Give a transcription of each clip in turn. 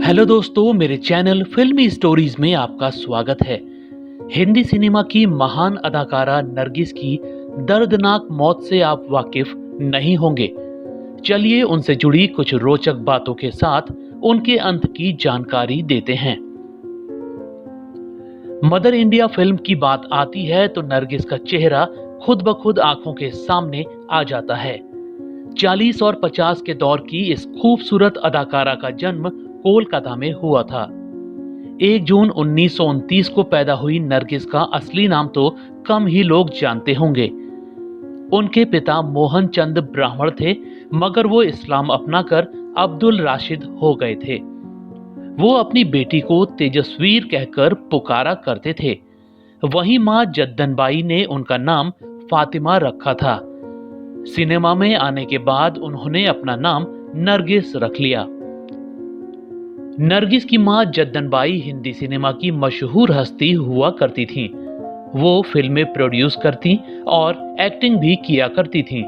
Hello दोस्तों, मेरे channel फिल्मी स्टोरीज में आपका स्वागत है। हिंदी सिनेमा की महान अदाकारा नरगिस की दर्दनाक मौत से आप वाकिफ नहीं होंगे। चलिए उनसे जुड़ी कुछ रोचक बातों के साथ उनके अंत की जानकारी देते हैं। मदर इंडिया फिल्म की बात आती है तो नरगिस का चेहरा खुद ब खुद आंखों के सामने आ जाता है। 40 और 50 के दौर की इस खूबसूरत अदाकारा का जन्म कोलकाता में हुआ था। 1 जून 1929 को पैदा हुई नरगिस का असली नाम तो कम ही लोग जानते होंगे। उनके पिता मोहन चंद ब्राह्मण थे, मगर वो इस्लाम अपनाकर अब्दुल राशिद हो गए थे। वो अपनी बेटी को तेजस्वीर कहकर पुकारा करते थे। वहीं मां जद्दनबाई ने उनका नाम फातिमा रखा था। सिनेमा में आने के बाद उन्होंने अपना नाम नरगिस रख लिया। नरगिस की मां जद्दनबाई हिंदी सिनेमा की मशहूर हस्ती हुआ करती थीं। वो फिल्में प्रोड्यूस करती और एक्टिंग भी किया करती थीं।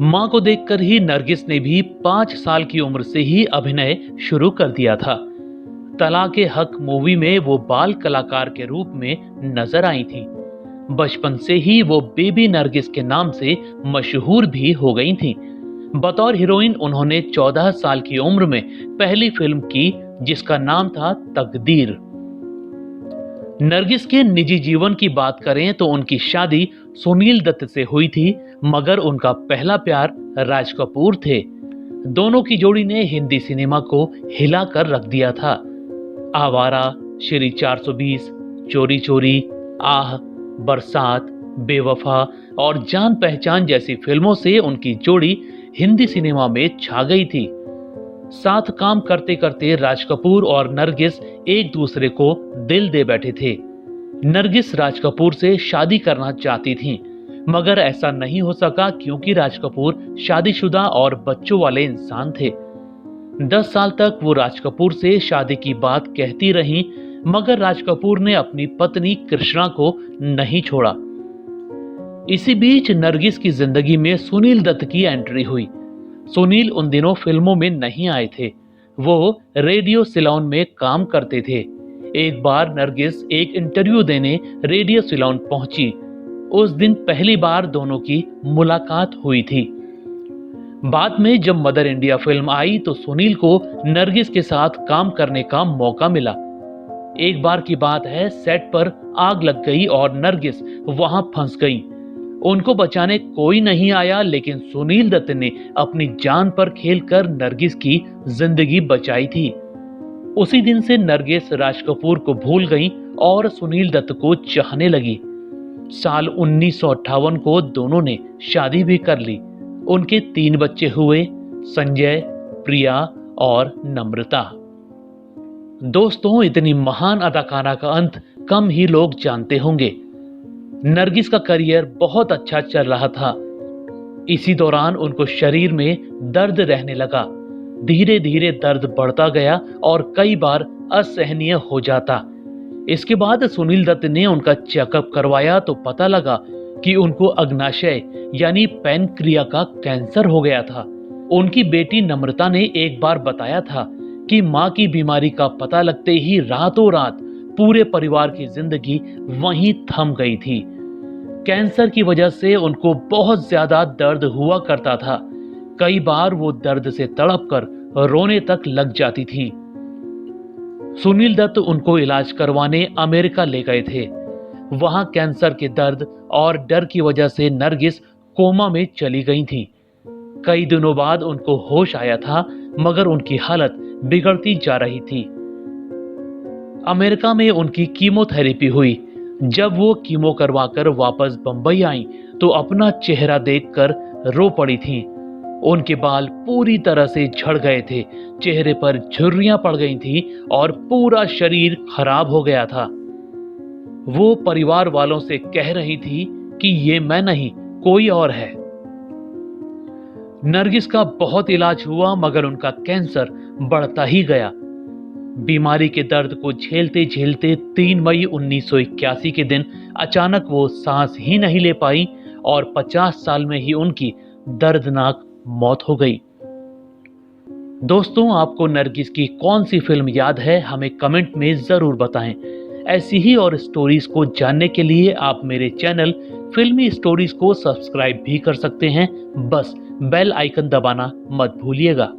मां को देखकर ही नरगिस ने भी 5 साल की उम्र से ही अभिनय शुरू कर दिया था। तलाके हक मूवी में वो बाल कलाकार के रूप में नजर आई थी। बचपन से ही वो बेबी नरगिस के नाम से मशहूर भी हो गई थी। बतौर हीरोइन उन्होंने 14 साल की उम्र में पहली फिल्म की, जिसका नाम था तकदीर। नरगिस के निजी जीवन की बात करें तो उनकी शादी सुनील दत्त से हुई थी, मगर उनका पहला प्यार राज कपूर थे। दोनों की जोड़ी ने हिंदी सिनेमा को हिलाकर रख दिया था। आवारा, श्री 420, चोरी चोरी, आह, बरसात, बेवफा और जान पहचान जैसी फिल्मों से उनकी जोड़ी हिंदी सिनेमा में छा गई थी। साथ काम करते करते राज कपूर और नरगिस एक दूसरे को दिल दे बैठे थे। नरगिस राज कपूर से शादी करना चाहती थीं, मगर ऐसा नहीं हो सका क्योंकि राज कपूर शादीशुदा और बच्चों वाले इंसान थे। 10 साल तक वो राज कपूर से शादी की बात कहती रहीं, मगर राज कपूर ने अपनी पत्नी कृष्णा को नहीं छोड़ा। इसी बीच नरगिस की जिंदगी में सुनील दत्त की एंट्री हुई। सुनील उन दिनों फिल्मों में नहीं आए थे, वो रेडियो सिलोन में काम करते थे। एक बार नरगिस एक इंटरव्यू देने रेडियो सिलोन पहुंची। उस दिन पहली बार दोनों की मुलाकात हुई थी। बाद में जब मदर इंडिया फिल्म आई तो सुनील को नरगिस के साथ काम करने का मौका मिला। एक बार की बात है, सेट पर आग लग गई और नरगिस वहां फंस गई। उनको बचाने कोई नहीं आया, लेकिन सुनील दत्त ने अपनी जान पर खेलकर नरगिस की जिंदगी बचाई थी। उसी दिन से नरगिस राज कपूर को भूल गई और सुनील दत्त को चाहने लगी। साल 1958 को दोनों ने शादी भी कर ली। उनके 3 बच्चे हुए, संजय, प्रिया और नम्रता। दोस्तों, इतनी महान अदाकारा का अंत कम ही लोग जानते होंगे। नरगिस का करियर बहुत अच्छा चल रहा था। इसी दौरान उनको शरीर में दर्द रहने लगा। धीरे धीरे दर्द बढ़ता गया और कई बार असहनीय हो जाता। इसके बाद सुनील दत्त ने उनका चेकअप करवाया तो पता लगा कि उनको अग्नाशय यानी पैनक्रिया का कैंसर हो गया था। उनकी बेटी नम्रता ने एक बार बताया था कि मां की बीमारी का पता लगते ही रातों रात पूरे परिवार की जिंदगी वहीं थम गई थी। कैंसर की वजह से उनको बहुत ज्यादा दर्द हुआ करता था। कई बार वो दर्द से तड़पकर रोने तक लग जाती थी। सुनील दत्त उनको इलाज करवाने अमेरिका ले गए थे। वहां कैंसर के दर्द और डर की वजह से नरगिस कोमा में चली गई थी। कई दिनों बाद उनको होश आया था, मगर उनकी हालत बिगड़ती जा रही थी। अमेरिका में उनकी कीमोथेरेपी हुई। जब वो कीमो करवाकर वापस बंबई आई तो अपना चेहरा देखकर रो पड़ी थीं। उनके बाल पूरी तरह से झड़ गए थे, चेहरे पर झुर्रियां पड़ गई थीं और पूरा शरीर खराब हो गया था। वो परिवार वालों से कह रही थी कि ये मैं नहीं, कोई और है। नरगिस का बहुत इलाज हुआ, मगर उनका कैंसर बढ़ता ही गया। बीमारी के दर्द को झेलते झेलते 3 मई 1981 के दिन अचानक वो सांस ही नहीं ले पाई और 50 साल में ही उनकी दर्दनाक मौत हो गई। दोस्तों, आपको नरगिस की कौन सी फिल्म याद है, हमें कमेंट में ज़रूर बताएं। ऐसी ही और स्टोरीज को जानने के लिए आप मेरे चैनल फिल्मी स्टोरीज को सब्सक्राइब भी कर सकते हैं। बस बेल आइकन दबाना मत भूलिएगा।